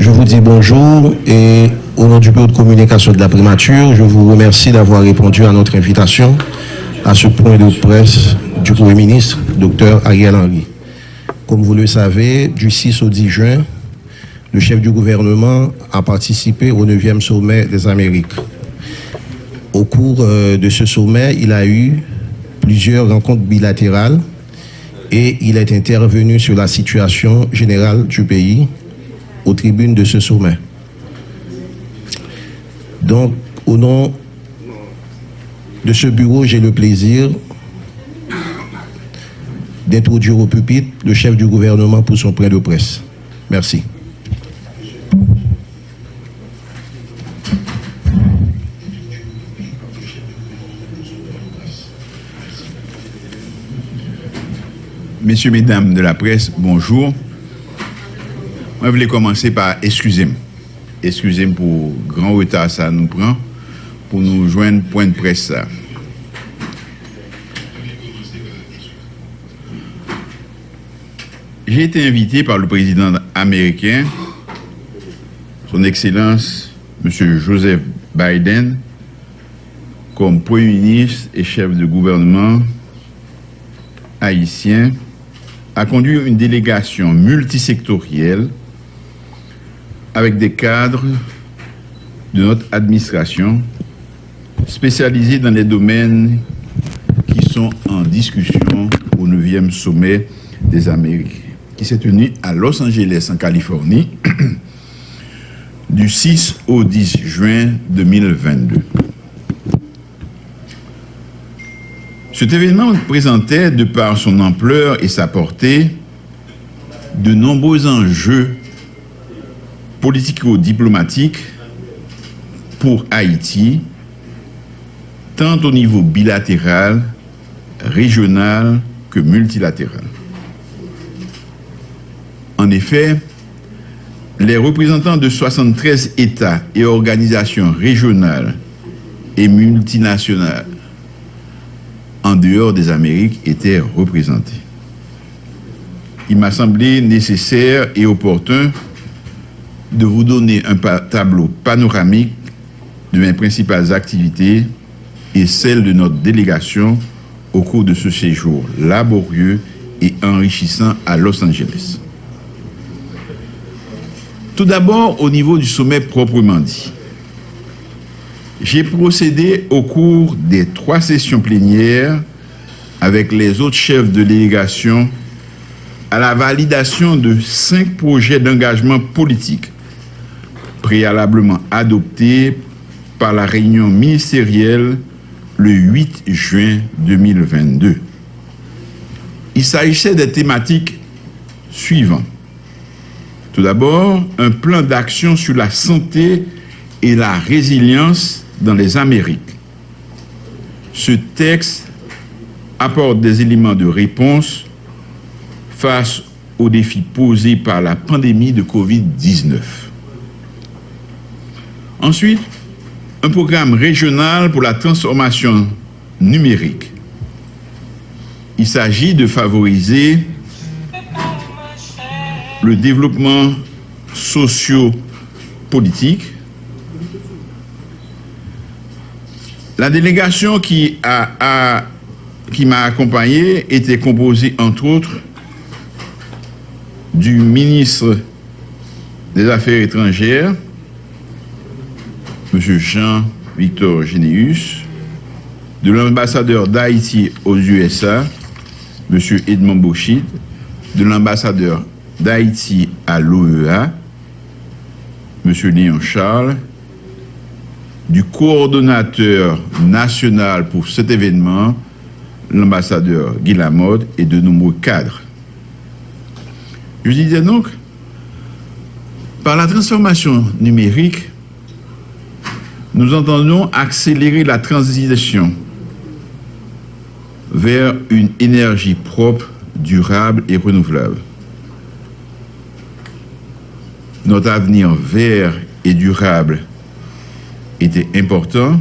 Je vous dis bonjour et au nom du bureau de communication de la primature, je vous remercie d'avoir répondu à notre invitation à ce point de presse du Premier ministre, Dr Ariel Henry. Comme vous le savez, du 6 au 10 juin, le chef du gouvernement a participé au 9e sommet des Amériques. Au cours de ce sommet, il a eu plusieurs rencontres bilatérales et il est intervenu sur la situation générale du pays aux tribunes de ce sommet. Donc, au nom de ce bureau, j'ai le plaisir d'introduire au pupitre le chef du gouvernement pour son point de presse. Merci. Messieurs, mesdames de la presse, bonjour. Moi, je voulais commencer par excusez-moi. Excusez-moi pour le grand retard ça nous prend pour nous joindre point de presse ça. J'ai été invité par le président américain, son Excellence, M. Joseph Biden, comme Premier ministre et chef de gouvernement haïtien, à conduire une délégation multisectorielle avec des cadres de notre administration spécialisés dans les domaines qui sont en discussion au 9e sommet des Amériques, qui s'est tenu à Los Angeles, en Californie, du 6 au 10 juin 2022. Cet événement présentait, de par son ampleur et sa portée, de nombreux enjeux politico-diplomatiques pour Haïti, tant au niveau bilatéral, régional que multilatéral. En effet, les représentants de 73 États et organisations régionales et multinationales en dehors des Amériques étaient représentés. Il m'a semblé nécessaire et opportun de vous donner un tableau panoramique de mes principales activités et celles de notre délégation au cours de ce séjour laborieux et enrichissant à Los Angeles. Tout d'abord, au niveau du sommet proprement dit, j'ai procédé au cours des 3 sessions plénières avec les autres chefs de délégation à la validation de 5 projets d'engagement politique préalablement adoptés par la réunion ministérielle le 8 juin 2022. Il s'agissait des thématiques suivantes. Tout d'abord, un plan d'action sur la santé et la résilience dans les Amériques. Ce texte apporte des éléments de réponse face aux défis posés par la pandémie de Covid-19. Ensuite, un programme régional pour la transformation numérique. Il s'agit de favoriser le développement socio-politique. La délégation qui m'a accompagné était composée, entre autres, du ministre des Affaires étrangères, M. Jean-Victor Généus, de l'ambassadeur d'Haïti aux USA, M. Edmond Bochid, de l'ambassadeur d'Haïti à l'OEA, M. Léon Charles, du coordonnateur national pour cet événement, l'ambassadeur Guy Lamotte, et de nombreux cadres. Je disais donc, par la transformation numérique, nous entendons accélérer la transition vers une énergie propre, durable et renouvelable. Notre avenir vert et durable était important,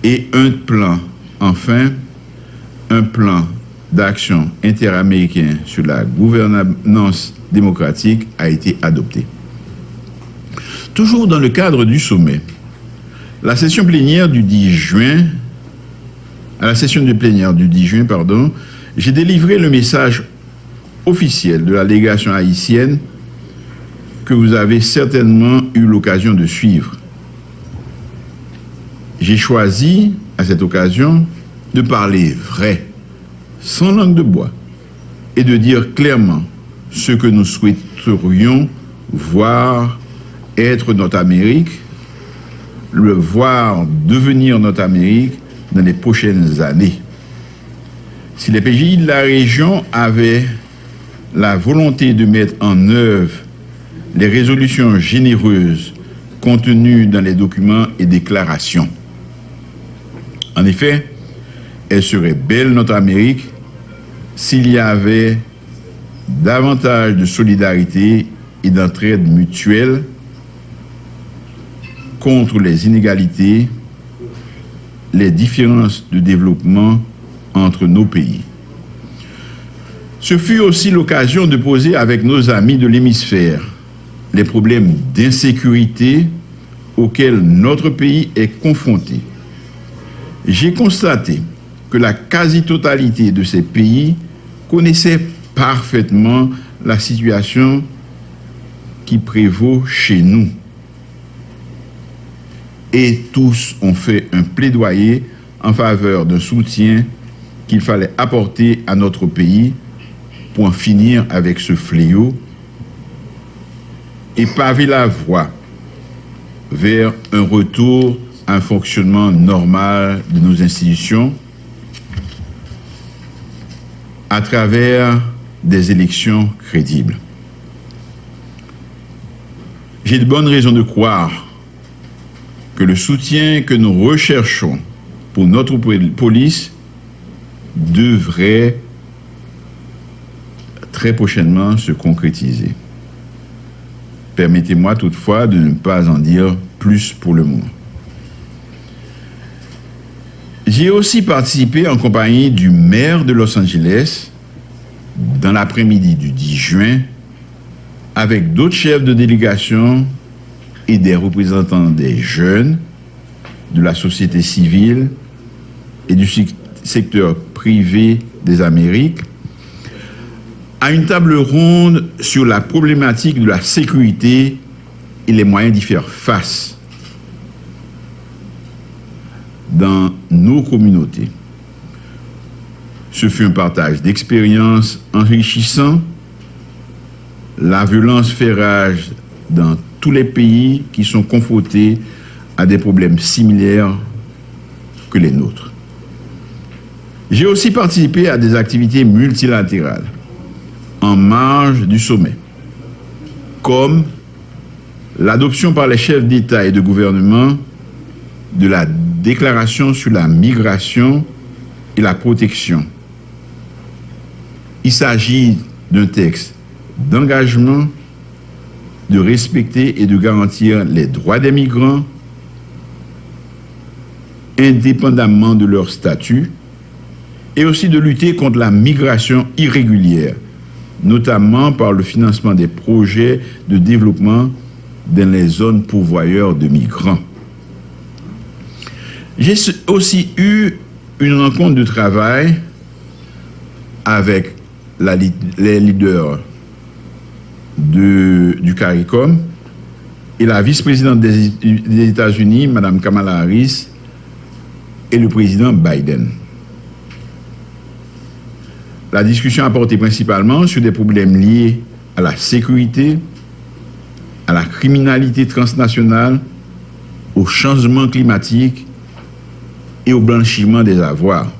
et un plan d'action interaméricain sur la gouvernance démocratique a été adopté. Toujours dans le cadre du sommet, à la session plénière du 10 juin, j'ai délivré le message officiel de la délégation haïtienne que vous avez certainement eu l'occasion de suivre. J'ai choisi, à cette occasion, de parler vrai, sans langue de bois, et de dire clairement ce que nous souhaiterions voir être notre Amérique, le voir devenir notre Amérique dans les prochaines années. Si les pays de la région avaient la volonté de mettre en œuvre les résolutions généreuses contenues dans les documents et déclarations. En effet, elle serait belle notre Amérique s'il y avait davantage de solidarité et d'entraide mutuelle contre les inégalités, les différences de développement entre nos pays. Ce fut aussi l'occasion de poser avec nos amis de l'hémisphère les problèmes d'insécurité auxquels notre pays est confronté. J'ai constaté que la quasi-totalité de ces pays connaissaient parfaitement la situation qui prévaut chez nous. Et tous ont fait un plaidoyer en faveur d'un soutien qu'il fallait apporter à notre pays pour en finir avec ce fléau et paver la voie vers un retour à un fonctionnement normal de nos institutions à travers des élections crédibles. J'ai de bonnes raisons de croire que le soutien que nous recherchons pour notre police devrait très prochainement se concrétiser. Permettez-moi toutefois de ne pas en dire plus pour le moment. J'ai aussi participé en compagnie du maire de Los Angeles dans l'après-midi du 10 juin avec d'autres chefs de délégation et des représentants des jeunes, de la société civile et du secteur privé des Amériques, à une table ronde sur la problématique de la sécurité et les moyens d'y faire face dans nos communautés. Ce fut un partage d'expériences enrichissant. La violence fait rage dans tous les pays qui sont confrontés à des problèmes similaires que les nôtres. J'ai aussi participé à des activités multilatérales en marge du sommet, comme l'adoption par les chefs d'État et de gouvernement de la déclaration sur la migration et la protection. Il s'agit d'un texte d'engagement de respecter et de garantir les droits des migrants indépendamment de leur statut et aussi de lutter contre la migration irrégulière, notamment par le financement des projets de développement dans les zones pourvoyeurs de migrants. J'ai aussi eu une rencontre de travail avec les leaders du CARICOM et la vice-présidente des États-Unis, Mme Kamala Harris, et le président Biden. La discussion a porté principalement sur des problèmes liés à la sécurité, à la criminalité transnationale, au changement climatique et au blanchiment des avoirs.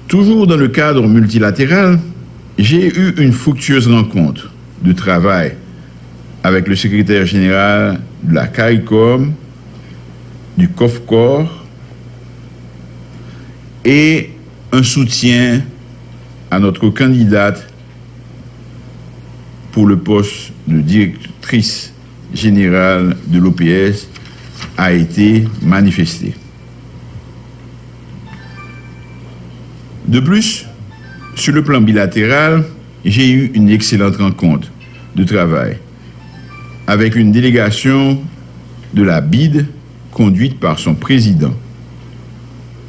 Toujours dans le cadre multilatéral, j'ai eu une fructueuse rencontre de travail avec le secrétaire général de la CARICOM, du COFCOR, et un soutien à notre candidate pour le poste de directrice générale de l'OPS a été manifesté. De plus, Sur le plan bilatéral, j'ai eu une excellente rencontre de travail avec une délégation de la BID conduite par son président.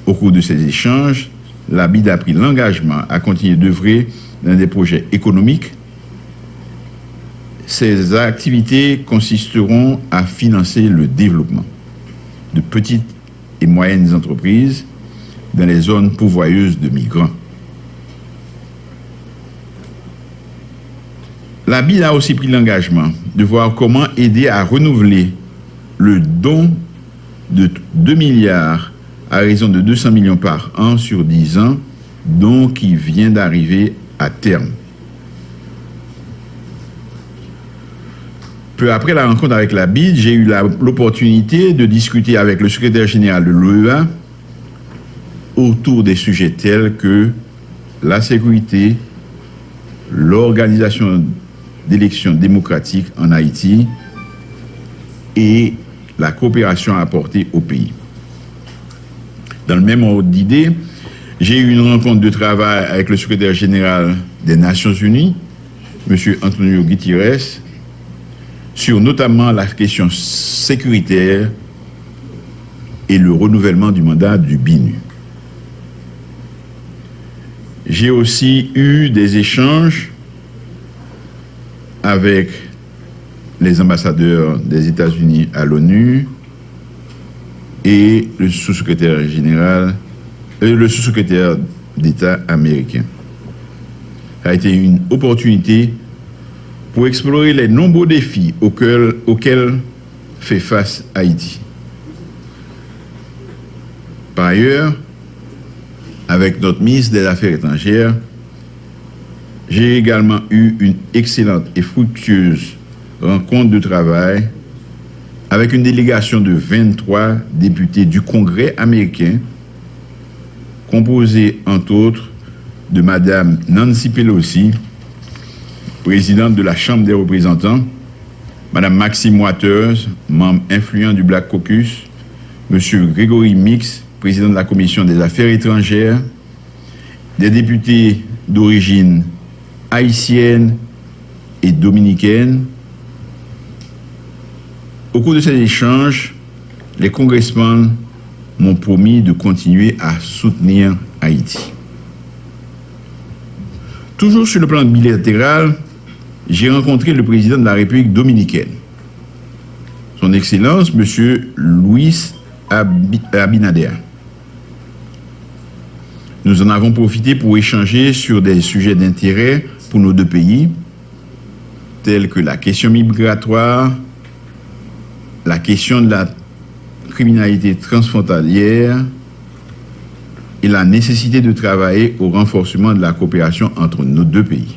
Au cours de ces échanges, la BID a pris l'engagement à continuer d'œuvrer dans des projets économiques. Ces activités consisteront à financer le développement de petites et moyennes entreprises dans les zones pourvoyeuses de migrants. La BID a aussi pris l'engagement de voir comment aider à renouveler le don de 2 milliards à raison de 200 millions par an sur 10 ans, don qui vient d'arriver à terme. Peu après la rencontre avec la BID, j'ai eu l'opportunité de discuter avec le secrétaire général de l'OEA autour des sujets tels que la sécurité, l'organisation d'élections démocratiques en Haïti et la coopération apportée au pays. Dans le même ordre d'idée, j'ai eu une rencontre de travail avec le secrétaire général des Nations Unies, M. Antonio Guterres, sur notamment la question sécuritaire et le renouvellement du mandat du BINU. J'ai aussi eu des échanges avec les ambassadeurs des États-Unis à l'ONU et le sous-secrétaire général, le sous-secrétaire d'État américain. Ça a été une opportunité pour explorer les nombreux défis auxquels fait face Haïti. Par ailleurs, avec notre ministre des Affaires étrangères, j'ai également eu une excellente et fructueuse rencontre de travail avec une délégation de 23 députés du Congrès américain, composée entre autres de Madame Nancy Pelosi, présidente de la Chambre des représentants, Madame Maxime Waters, membre influent du Black Caucus, Monsieur Grégory Mix, président de la Commission des Affaires étrangères, des députés d'origine haïtienne et dominicaine. Au cours de ces échanges, les congressmen m'ont promis de continuer à soutenir Haïti. Toujours sur le plan bilatéral, j'ai rencontré le président de la République dominicaine, son Excellence, M. Luis Abinader. Nous en avons profité pour échanger sur des sujets d'intérêt pour nos deux pays, tels que la question migratoire, la question de la criminalité transfrontalière et la nécessité de travailler au renforcement de la coopération entre nos deux pays.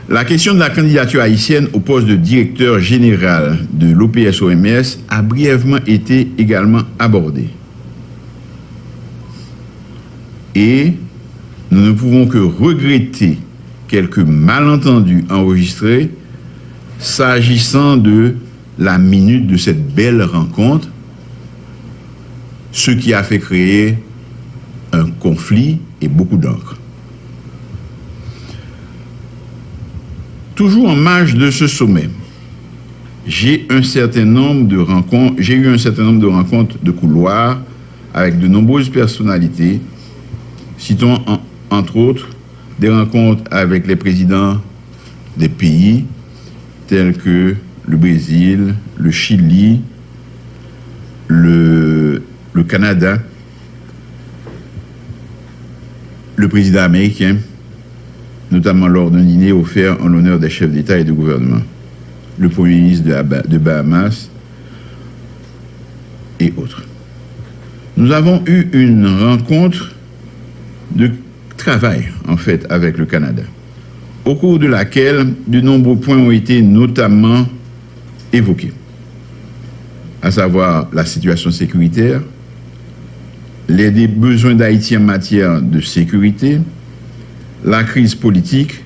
La question de la candidature haïtienne au poste de directeur général de l'OPS-OMS a brièvement été également abordée. Et nous ne pouvons que regretter quelques malentendus enregistrés s'agissant de la minute de cette belle rencontre, ce qui a fait créer un conflit et beaucoup d'encre. Toujours en marge de ce sommet, j'ai eu un certain nombre de rencontres de couloir avec de nombreuses personnalités, citons entre autres des rencontres avec les présidents des pays tels que le Brésil, le Chili, le Canada, le président américain, notamment lors d'un dîner offert en l'honneur des chefs d'État et de gouvernement, le Premier ministre de Bahamas et autres. Nous avons eu une rencontre de travail, en fait, avec le Canada, au cours de laquelle de nombreux points ont été notamment évoqués, à savoir la situation sécuritaire, les besoins d'Haïti en matière de sécurité, la crise politique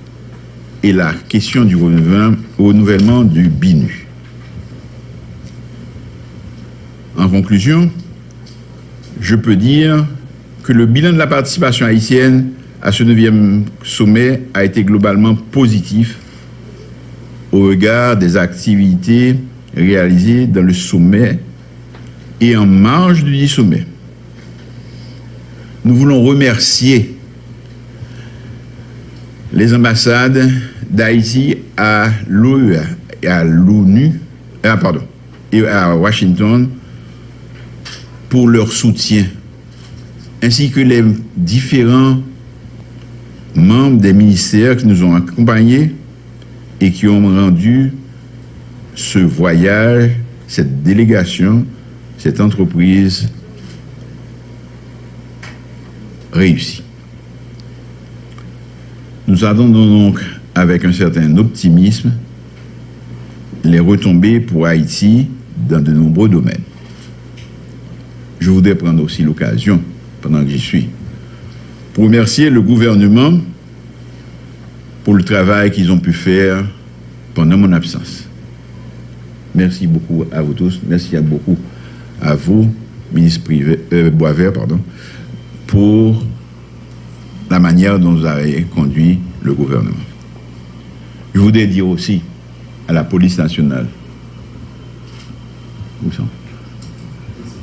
et la question du renouvellement du BINU. En conclusion, je peux dire que le bilan de la participation haïtienne à ce 9e sommet a été globalement positif au regard des activités réalisées dans le sommet et en marge du dit sommet. Nous voulons remercier les ambassades d'Haïti à l'OEA et à l'ONU, et à Washington pour leur soutien, ainsi que les différents membres des ministères qui nous ont accompagnés et qui ont rendu ce voyage, cette délégation, cette entreprise réussie. Nous attendons donc avec un certain optimisme les retombées pour Haïti dans de nombreux domaines. Je voudrais prendre aussi l'occasion, pendant que j'y suis, pour remercier le gouvernement pour le travail qu'ils ont pu faire pendant mon absence. Merci beaucoup à vous tous. Merci beaucoup à vous, ministre Boisvert, pour la manière dont vous avez conduit le gouvernement. Je voudrais dire aussi à la police nationale,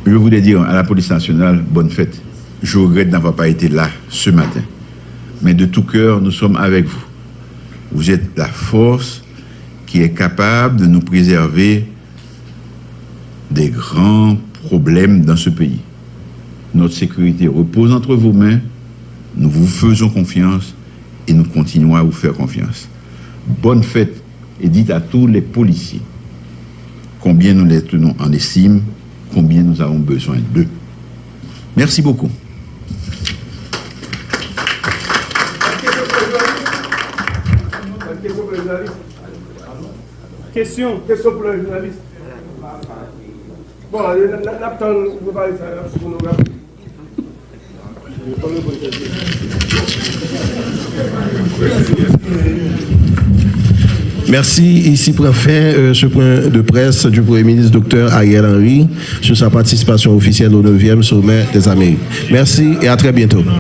je voudrais dire à la police nationale, bonne fête. Je regrette d'avoir pas été là ce matin. Mais de tout cœur, nous sommes avec vous. Vous êtes la force qui est capable de nous préserver des grands problèmes dans ce pays. Notre sécurité repose entre vos mains. Nous vous faisons confiance et nous continuons à vous faire confiance. Bonne fête et dites à tous les policiers combien nous les tenons en estime, combien nous avons besoin d'eux. Merci beaucoup. Question pour le journaliste. Bon, vous parlez Merci. Ici prend fin ce point de presse du Premier ministre Dr Ariel Henry sur sa participation officielle au 9e sommet des Amériques. Merci et à très bientôt.